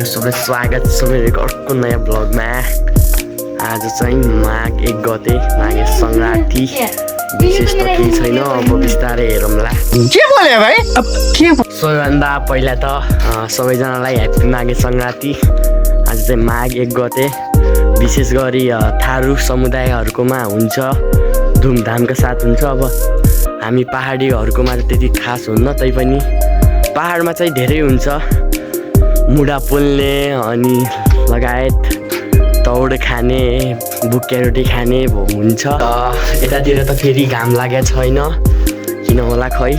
यहाँहरू सबैलाई स्वागत छ मेरो अर्को नयाँ ब्लगमा। आज चाहिँ माघ 1 गते माघे सङ्क्रान्ति। विशेष त केही छैन, अब बिस्तारै हेरौँला। के बोल्यो भाइ? अब के सबैभन्दा पहिला त सबैजनालाई ह्याप्पी माघे सङ्क्रान्ति। आज चाहिँ माघ 1 गते। विशेष गरी थारू समुदायहरूकोमा हुन्छ, धुमधामका साथ हुन्छ। अब हामी पहाडीहरूकोमा त त्यति खास हुन्न, तैपनि पहाडमा चाहिँ धेरै हुन्छ। मुढा पोल्ने अनि लगायत तौड खाने, बुक्या रोटी खाने हुन्छ। यतातिर त फेरि घाम लागेको छैन, किन होला खै।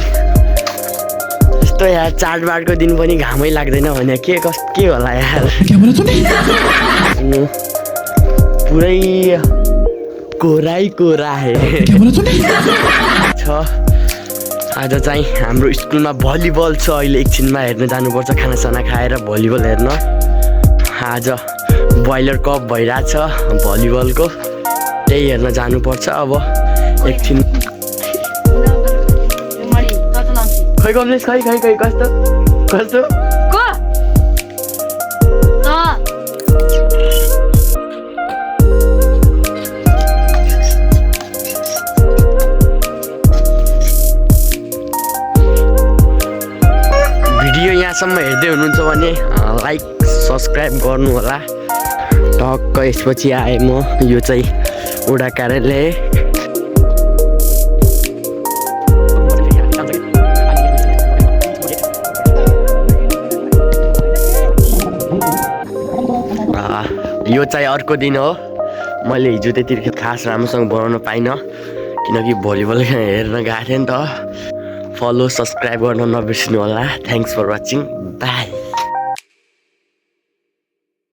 यस्तो यार चाडबाडको दिन पनि घामै लाग्दैन भने के होला यार। पुरै कोरै कोरा छ। आज चाहिँ हाम्रो स्कुलमा भलिबल छ। अहिले एकछिनमा हेर्न जानुपर्छ, खानासाना खाएर भलिबल हेर्न। आज बोइलर कप भइरहेछ भलिबलको, त्यही हेर्न जानुपर्छ। अब एकछिन खै कमलेस खै कस्तो यहाँसम्म हेर्दै हुनुहुन्छ भने लाइक सब्सक्राइब गर्नु होला। टक्क यसपछि आएँ म, यो चाहिँ वडा कार्यालय। यो चाहिँ अर्को दिन हो। मैले हिजो त्यति खास राम्रोसँग बनाउन पाइनँ, किनकि भलिबल हेर्न गएको थिएँ नि त। फलो सब्सक्राइब गर्न नबिर्सिनु होला। Thanks for watching, by.